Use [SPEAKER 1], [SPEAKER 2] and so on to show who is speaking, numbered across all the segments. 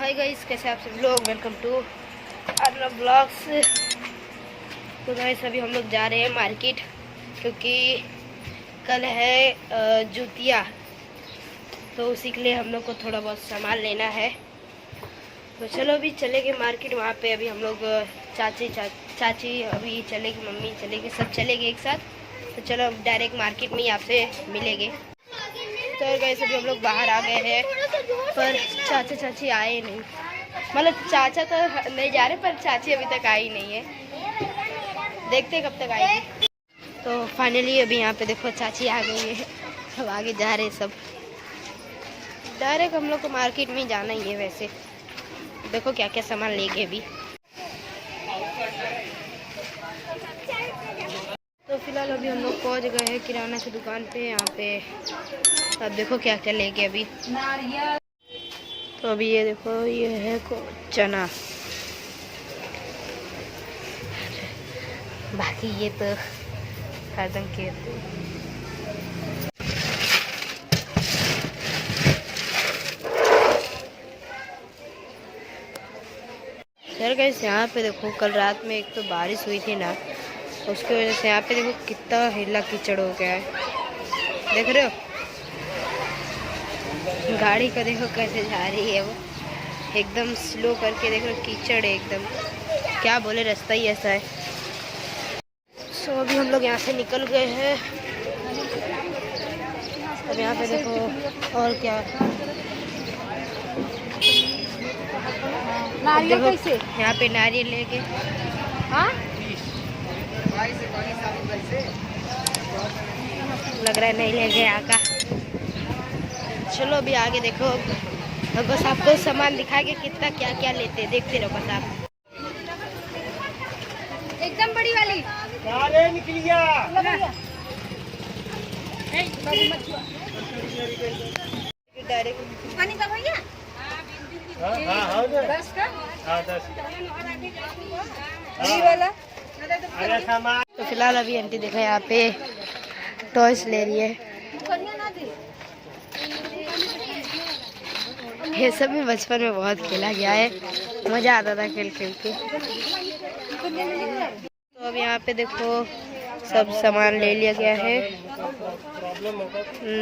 [SPEAKER 1] Hi guys, कैसे आप सब लोग। Welcome to other blogs. तो गाइस अभी हम लोग जा रहे हैं मार्केट, क्योंकि कल है जुतिया, तो उसी के लिए हम लोग को थोड़ा बहुत सामान लेना है। तो चलो अभी चलेंगे मार्केट। वहाँ पे अभी हम लोग चाची अभी चलेगी, मम्मी चलेगी, सब चलेंगे एक साथ। तो चलो डायरेक्ट मार्केट में ही आपसे मिलेंगे। तो गाइस अभी हम लोग बाहर आ गए हैं, पर चाचा चाची आए नहीं। मतलब चाचा तो नहीं जा रहे, पर चाची अभी तक आई नहीं है। देखते कब तक आएगी। तो फाइनली अभी यहाँ पे देखो चाची आ गई है। अब आगे जा रहे सब। डायरेक्ट हम लोग को मार्केट में ही जाना ही है। वैसे देखो क्या क्या सामान लेंगे अभी। तो फिलहाल अभी हम लोग पहुँच गए हैं किराना की दुकान पे। यहाँ पे अब देखो क्या क्या लेंगे अभी। तो अभी ये देखो, ये है चना, बाकी ये तो हरदम के यार गाइस, यहाँ पे देखो कल रात में एक तो बारिश हुई थी ना, उसकी वजह से यहाँ पे देखो कितना हिला कीचड़ हो गया है। देख रहे हो गाड़ी का, देखो कैसे जा रही है वो, एकदम स्लो करके। देख रहे हो कीचड़ है एकदम, क्या बोले, रास्ता ही ऐसा है। सो अभी हम लोग यहाँ से निकल गए हैं। अब यहाँ पे देखो और क्या नारियल, कैसे यहाँ पे नारियल लेके। हाँ लग रहा है नहीं ले गए आका। चलो अभी आगे देखो, बस आपको सामान दिखाएंगे कितना क्या क्या लेते हैं, देखते रहो बस आप। एकदम बड़ी वाली निकल गया। तो फिलहाल अभी आंटी देखो यहाँ पे टॉयज ले रही है। ये सब भी बचपन में बहुत खेला गया है, मजा आता था खेल खेल के। तो अब यहाँ पे देखो सब सामान ले लिया गया है।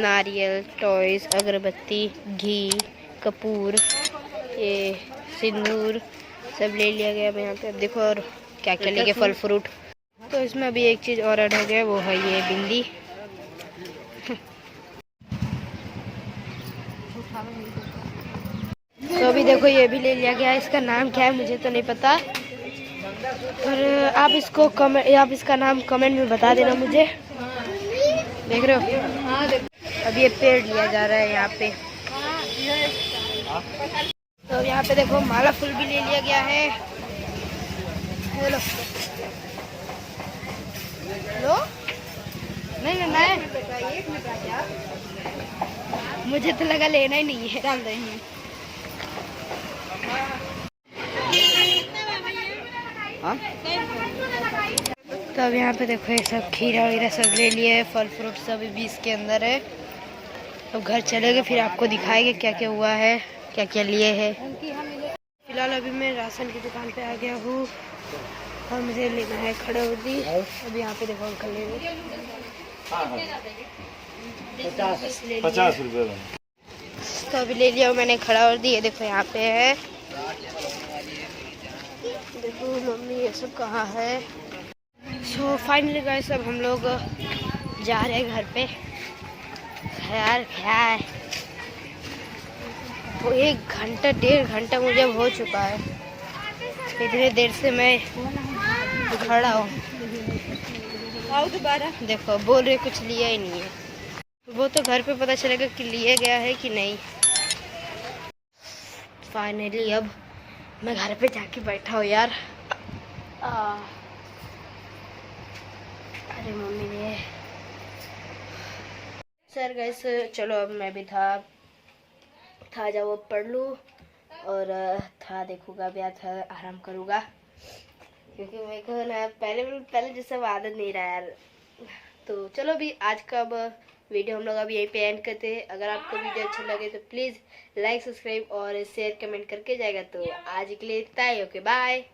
[SPEAKER 1] नारियल, टॉयज, अगरबत्ती, घी, कपूर, ये सिंदूर सब ले लिया गया। अब यहाँ पे अब देखो और क्या क्या लेंगे, फल फ्रूट। तो इसमें अभी एक चीज़ और ऐड हो गया, वो है ये बिंदी। तो अभी देखो ये भी ले लिया गया। इसका नाम क्या है मुझे तो नहीं पता, पर आप इसका नाम कमेंट में बता देना मुझे। देख रहे हो अब ये पेड़ लिया जा रहा है यहाँ पे। तो यहाँ पे देखो माला फूल भी ले लिया गया है। हेलो लो, नहीं लेना है, मुझे तो लगा लेना ही नहीं है। डाल देंगे। हाँ? तो अब यहाँ पे देखो ये सब खीरा वीरा सब ले लिए, फल फ्रूट सब भी इसके अंदर है। अब घर चलेंगे फिर आपको दिखाएंगे क्या क्या हुआ है, क्या क्या लिए है। फिलहाल अभी मैं राशन की दुकान पे आ गया हूँ और मुझे लेना है खड़ौदी। अब यहाँ पे देखो अंकल ले
[SPEAKER 2] 50 रुपये।
[SPEAKER 1] तो अभी ले लिया मैंने खड़ौदी। ये देखो यहाँ पे है, देखो मम्मी ये सब कहाँ है। सो फाइनली गाइस अब हम लोग जा रहे हैं घर पे। यार क्या है वो, 1 घंटा 1.5 घंटा मुझे हो चुका है, इतनी देर से मैं खड़ा हूँ। आओ दोबारा। देखो बोल रहे कुछ लिया ही नहीं है, वो तो घर पे पता चलेगा कि लिया गया है कि नहीं। फाइनली अब मैं घर पे जाके बैठा हूँ यार। अरे मम्मी ने सर गैस, चलो अब मैं भी था जाओ पढ़ लूँ और था देखूँगा भी, था आराम करूँगा, क्योंकि मेरे को ना पहले जैसा आदत नहीं रहा यार। तो चलो भी आज का अब वीडियो हम लोग अभी यहीं पे एंड करते हैं। अगर आपको वीडियो अच्छा लगे तो प्लीज़ लाइक, सब्सक्राइब और शेयर कमेंट करके जाएगा। तो आज के लिए इतना ही। Okay bye.